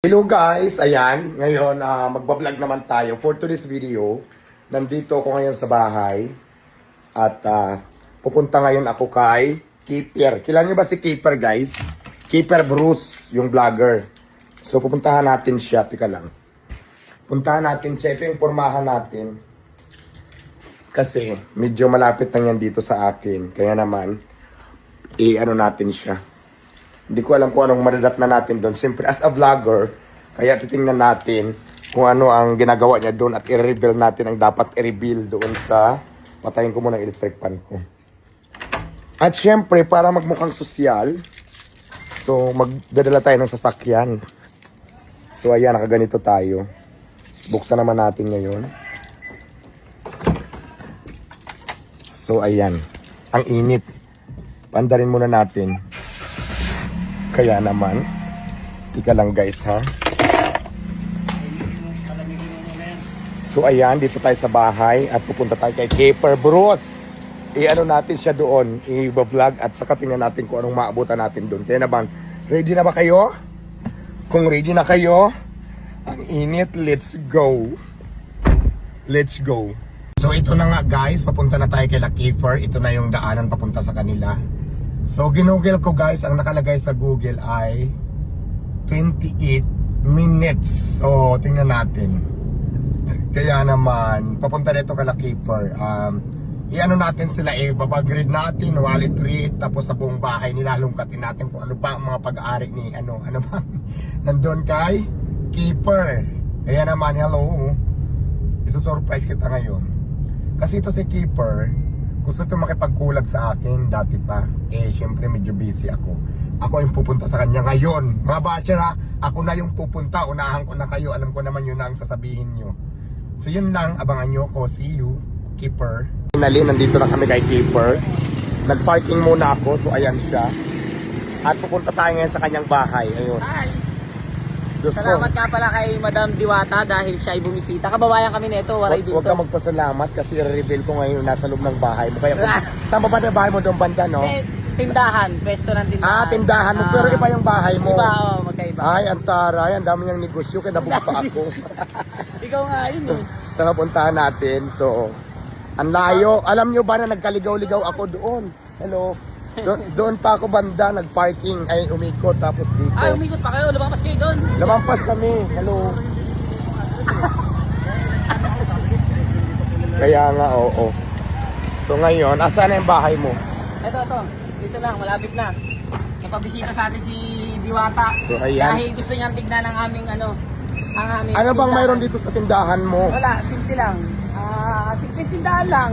Hello guys, ayan, ngayon magbablog naman tayo. For today's video, nandito ako ngayon sa bahay at pupunta ngayon ako kay Keeper. Kilala niyo ba si Keeper guys? Keeper Bruce, yung vlogger. So pupuntahan natin siya, tika lang. Puntahan natin siya, ito yung pormahan natin. Kasi medyo malapit lang yan dito sa akin, kaya naman, ano natin siya. Hindi ko alam kung anong madadat na natin doon. Siyempre, as a vlogger, kaya titingnan natin kung ano ang ginagawa niya doon at i-reveal natin ang dapat i-reveal doon sa patayin ko muna ang electric pan ko. At siyempre, para magmukhang sosyal, so magdadala tayo ng sasakyan. So ayan, nakaganito tayo. Buksan naman natin ngayon. So ayan, ang init. Pandarin muna natin. Kaya naman, tika lang guys ha. So ayan, dito tayo sa bahay at pupunta tayo kay Keeper Bruce. I-ano natin siya doon, i-vlog at saka tingnan natin kung anong maabutan natin doon. Kaya naman, ready na ba kayo? Kung ready na kayo, ang init, let's go. Let's go. So ito na nga guys, papunta na tayo kay Keeper. Ito na yung daanan papunta sa kanila. So, ginugel ko guys, ang nakalagay sa Google ay 28 minutes. So, tingnan natin. Kaya naman, papunta nito kala Keeper. I-ano natin sila, babagrid natin, wallet rate, tapos sa buong bahay, nilalungkatin natin kung ano ba ang mga pag-aari ni, ano ba, nandun kay Keeper. Kaya naman, hello, isusurprise kita ngayon. Kasi ito si Keeper, gusto ito makipag-collab sa akin dati pa. Syempre medyo busy ako. Ako yung pupunta sa kanya ngayon. Mga basher ha, ako na yung pupunta. Unahan ko na kayo. Alam ko naman yun na ang sasabihin nyo. So yun lang, abangan nyo ko. See you, Keeper. Finally, nandito na kami kay Keeper. Nag-parking muna ako. So ayan siya. At pupunta tayo ngayon sa kanyang bahay. Ayun. Hi! Diyos ko. Salamat nga pala kay Madam Diwata dahil siya ay bumisita. Kababayan kami nito, walay dito. Huwag ka magpasalamat kasi i-reveal ko ngayon nasa loob ng bahay mo. Kaya saan ba na bahay mo doon banda, no? Tindahan, pwesto ng tindahan. Tindahan mo, pero iba yung bahay mo. Iba, magkaiba. Ay, ang taray, ang dami niyang negosyo, kaya nabugta ako. Ikaw nga yun eh. Tara, puntahan natin. So, ang layo. Alam niyo ba na nagkaligaw-ligaw ako doon? Hello? Doon pa ako banda, nag-parking, ay umikot, tapos dito. Ay, umikot pa kayo, lumampas kayo doon. Lumampas kami, hello. Kaya nga, oo. So ngayon, asan na yung bahay mo? Ito, dito lang, malapit na. Napabisita sa atin si Diwata. So ayan. Dahil gusto niyang tignan ang aming ang aming Ano bang tindahan. mayroon dito sa tindahan mo? Wala, simple lang. Simple tindahan lang.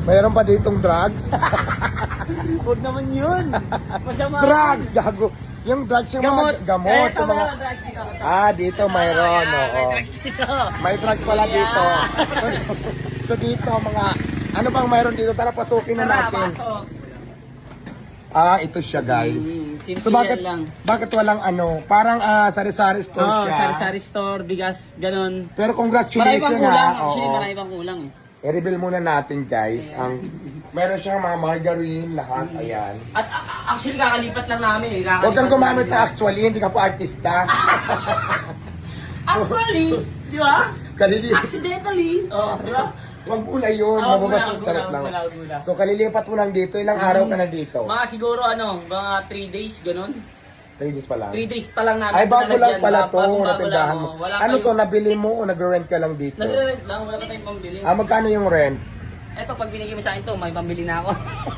Mayroon pa ditong drugs? Huwag naman yun. Masama. Drugs, gago. Yung drugs yung Gamot. mga gamot. Ito Yung mga... mga drugs dito. Dito mayroon. Ayan, Oo. may drugs dito. May drugs pala Ayan. dito. So dito mga, ano bang mayroon dito? Tara, pasukin na Tara, natin. pasok. Ito siya guys. Simple So bakit, yan lang. bakit walang ano? Parang sari-sari store Oo, siya. sari-sari store, bigas, ganun. Pero Marami congratulations pang kulang. ha. Actually, Oo. marami pang kulang eh. I-reveal muna natin guys. Meron siyang mga margarine, lahat. Ayan. At actually, kakalipat lang namin eh. Huwag kang gumamit na actually, hindi ka po artista. Actually, di ba? Kalilipat. Accidentally. Oh, Huwag muna yun. Mababasag charot lang. So kalilipat mo lang dito. Ilang araw ka na dito? Mga siguro mga 3 days, ganun. 3 days pa lang. 3 days pa lang namin. Ay, bago lang pinalagyan. pala to. Bagong-bago Natindahan lang, mo. oh. Wala Ano kayo- to, nabili mo o nag-rent ka lang dito? Nagre-rent lang, wala pa tayong pambili. Magkano yung rent? Eto, pag binigay mo sa akin to, may pambili na ako.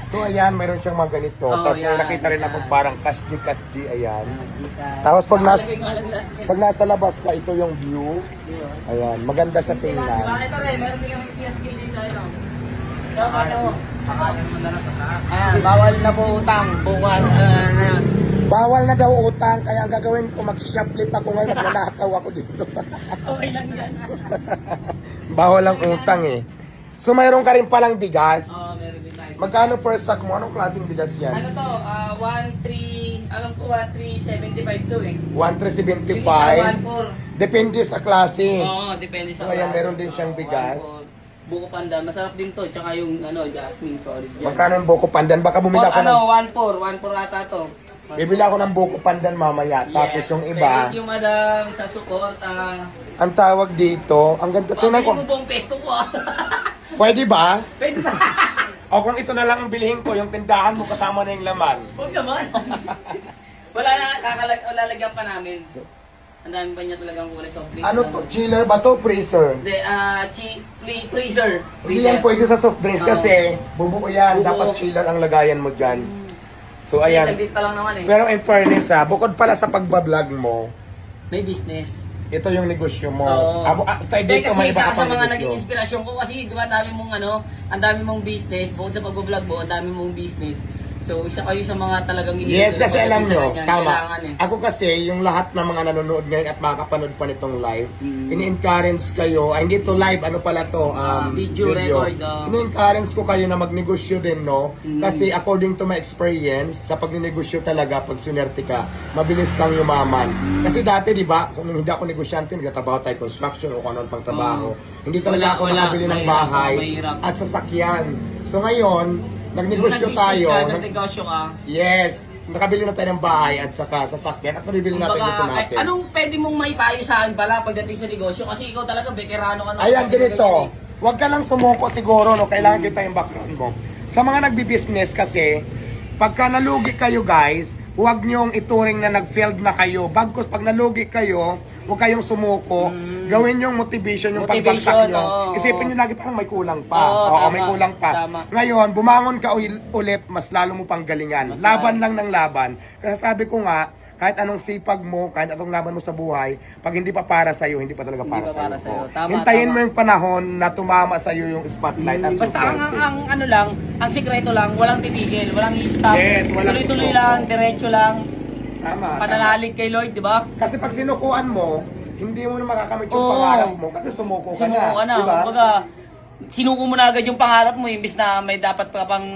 So ayan, mayroon siyang mga ganito. Oh, Tapos may yan, nakita rin yan. ako parang kasji, ayan. Tapos pag pag nasa labas ka, ito yung view. Ayan, maganda sa tingnan. Ito rin, meron din yung skill dito. Ito. Ayan, bawal na po utang. Bukas, ngayon. Bawal na daw utang, kaya ang gagawin ko, mag-shoplift ako ngayon, magnanakaw ako dito. Okay lang yan. Bawal ang utang eh. So mayroon ka rin palang bigas. Oo, meron din tayo. Magkano per sack mo? Anong klaseng bigas Ano yan? to? 1.3, alam ko 1.375 to eh. 1,375. 1.4. Depende sa klase. Oo, depende sa So ayan, klase. meron din siyang bigas. buko pandan. Masarap din to. Tsaka yung jasmine solid yan. Magkano yung buko pandan? Baka bumili ako ng... 1-4 ata to. Bibili ako ng buko pandan mamaya. Tapos yung iba, Thank you, madam, sa support. ang tawag dito, ang ganda. Tingnan ko. Pabili mo buong pesto ko Pwede ba? Pwede ba? O kung ito na lang ang bilhin ko, yung tindahan mo kasama na yung laman. Huwag naman. Wala na, lalagyan pa namin. Ang dami pa niya talagang kulay soft drinks. Ano to? Chiller ba to? Freezer? Hindi, freezer. Hindi yan pwede sa soft drinks kasi bubuo yan. Bubuo. Dapat chiller ang lagayan mo dyan. So Ayan. ayan. Saglit pa lang naman eh. Pero in fairness bukod pala sa pagbablog mo, May business. ito yung negosyo mo. Oo. Side Hindi, dito kasi may iba ka sa pang mga naging negosyo. inspirasyon ko kasi di ba dami mong ang dami mong business, bukod sa pag-vlog mo, ang dami mong business. So isa kayo sa mga talagang Yes, kasi alam nyo, tama. Kailangan eh. Ako kasi, yung lahat ng mga nanonood ngayon at makakapanood pa nitong live, ini-encourage kayo, hindi to live, ano pala to, Video record, Ini-encourage ko kayo na magnegosyo din, no? Kasi according to my experience, sa pagninegosyo talaga, pag sunerte ka, mabilis kang yumaman. Kasi dati, di ba, kung hindi ako negosyante, nagtatrabaho tayo construction o kung anong pang trabaho, hindi talaga ako nakabili ng bahay mahirap. at sasakyan. So ngayon, nagnegosyo tayo. Nagnegosyo ka. Yes, nakabili na tayo ng bahay at saka sasakyan at nabibili natin gusto natin. Anong pwede mong maipayo sa akin pala pagdating sa negosyo? Kasi ikaw talaga veterano ka na. Ayan, ganito. Huwag ka lang sumuko siguro, no? Kailangan kita yung background mo. Sa mga nagbi-business kasi, pagka nalugi kayo guys, huwag niyong ituring na nag-failed na kayo. Bagkus pag nalugi kayo, huwag kayong sumuko. Gawin yung motivation, yung pagbagsak nyo. oo. Isipin nyo lagi parang may kulang pa. Oo, tama, may kulang pa. tama. Ngayon, bumangon ka ulit, mas lalo mo pang galingan. Mas Laban lang ng laban. Kasi sabi ko nga, kahit anong sipag mo, kahit anong laban mo sa buhay, pag hindi pa para sa'yo, hindi pa talaga Hindi para pa para sa'yo. sa'yo. Tama, Hintayin tama. mo yung panahon na tumama sa'yo yung spotlight at Basta susyerte. ang sikreto lang, walang titigil, walang i-stop. Yes, walang Tuloy-tuloy susuko. lang, diretso lang. Tama. Pananalig kay Lord, di ba? Kasi pag sinukuan mo, hindi mo na makakamit yung Oo. pangarap mo kasi sumuko ka na. Sinuko ka na. Diba? Kumbaga, sinuko mo na agad yung pangarap mo, imbis na may dapat ka pang,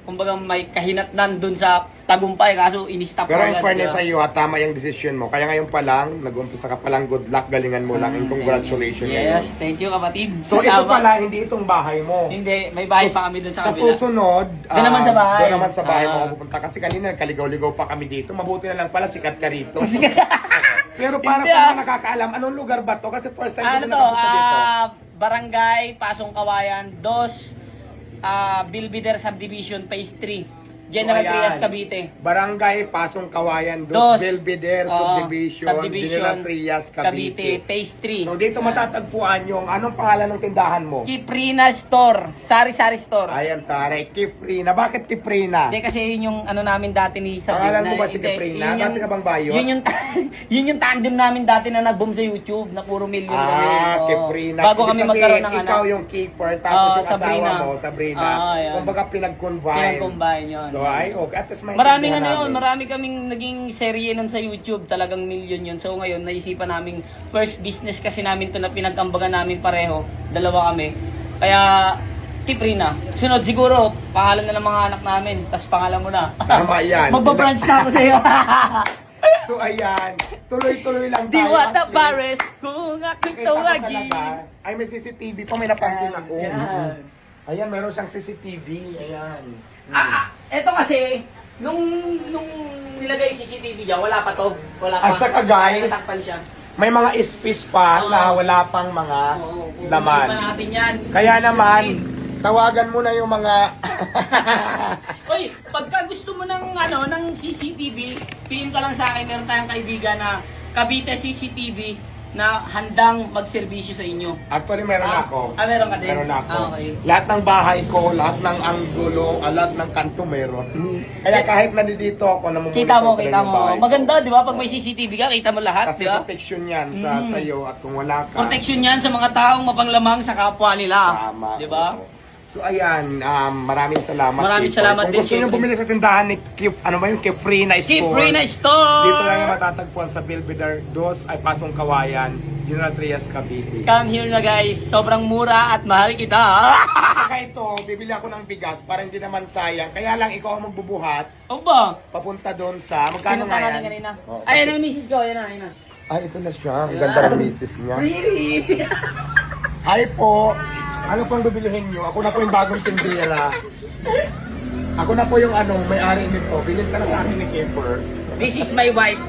kumbaga may kahinatnan dun sa tagumpay, kaso in-stop Pero mo in agad, fairness di ba? sa iyo, tama yung decision mo. Kaya ngayon pa lang, nag-umpisa ka pa lang, good luck, galingan mo lang, and congratulations. Yes, ngayon. thank you kapatid. So ito Salamat. pala, hindi itong bahay mo. Hindi, may bahay pa kami dun sa Sa kabila. susunod, Doon naman sa bahay. Doon naman sa bahay mo Ah. ako pupunta. Kasi kanina, kaligaw-ligaw pa kami dito. Mabuti na lang pala, sikat ka rito. Pero para Hindi, sa mga nakakaalam, anong lugar ba to? Kasi first time Ano ko to? nakapunta dito. Barangay Pasong Kawayan 2, Bilbider Subdivision Phase 3. General So, ayan. Trias Cavite. Barangay Pasong Kawayan, Dos. Belvedere, Subdivision, General Trias, Cavite. Phase 3. So dito matatagpuan yung anong pangalan ng tindahan mo? Kiprina Store. Sari-sari Store. Ayan tare, Kiprina. Bakit Kiprina? Hindi kasi yun yung ano namin dati ni Sabi. Pangalan mo ba si Kiprina? Dati ka bang bayo? Yun yung tandem namin dati na nag-boom sa YouTube na puro million kami. Oo. Kiprina. Bago kami Ibig magkaroon ng sabihin, ikaw anak. yung keeper, tapos yung Sabrina. asawa mo, Sabrina. Ayan. Kumbaga pinag-combine. Pinag-combine yun. So ay, okay. At least Maraming maintindihan ano yun, namin. marami kaming naging serye nun sa YouTube, talagang million yun. So ngayon, naisipan namin, first business kasi namin to na pinag-ambagan namin pareho, dalawa kami. Kaya, Kiprina. Sunod siguro, pangalan na ng mga anak namin, tas pangalan mo na. Tama yan. Magbabranch na ako sa'yo. So ayan, tuloy-tuloy lang tayo. Diwata At least, Pares, kung ako'y kita ko tawagin. talaga. Ay, may CCTV pa, may napansin ako. Ayan. Ayan, meron siyang CCTV. Ayan. Eto kasi, nung nilagay yung CCTV dyan, wala pa to. Wala pa. At saka guys, Natakpan siya. may mga space pa Oo. na wala pang mga Oo, laman. pa natin yan. Kaya naman, tawagan mo na yung mga... Oy, pagka gusto mo ng ng CCTV, PM ka lang sa akin. Meron tayong kaibigan na Cavite CCTV na handang magserbisyo sa inyo. Actually, meron ako. Meron ka din? Meron ako. Okay. Lahat ng bahay ko, lahat ng anggulo, lahat ng kanto meron. Kaya kahit nandito ako, namumonitor Kita mo, ko rin kita yung mo. bahay ko. Maganda, di ba? Pag may CCTV ka, kita mo lahat, Kasi di ba? protection yan sa sayo at kung wala ka. Protection yan sa mga taong mapanglamang sa kapwa nila. Tama. Di ba? oo. So ayan, maraming salamat. Maraming Kip. salamat Kung din, gusto nyo syempre. bumili sa tindahan ni Kip, ano ba yung Kiprina Store? Kiprina Store! Dito lang yung matatagpuan sa Belvedere 2 ay Pasong Kawayan, General Trias, Cavite. Come here na guys. Sobrang mura at mahal kita. Saka ito, bibili ako ng bigas para hindi naman sayang. Kaya lang ikaw ang magbubuhat, O ba? papunta doon sa, magkano Pinunta nga natin yan? kanina. Oo. Ayan ang misis ko. Ayan na. Ay, ito na siya. Ang ganda ng misis niya. Really? Hi po. Ano pang bibilihin nyo? Ako na po yung bagong tindera. Ako na po yung may-ari nito. Bilhin ka na sa akin ni Kemper. This is my wife,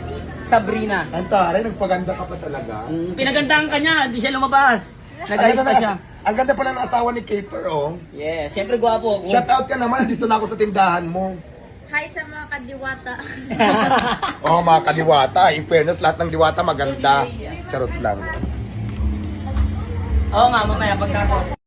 Sabrina. Ang taray, nagpaganda ka pa talaga. Pinagandaan ka niya, hindi siya lumabas. Nag-ayos pa siya. Ang ganda pala ng asawa ni Kemper, oh. Yeah, siyempre gwapo ako. Shout out ka naman, dito na ako sa tindahan mo. Hi sa mga kadiwata. Oh, mga kadiwata. In fairness, lahat ng diwata maganda. Charot lang. Oo nga, mamaya pagkatapos.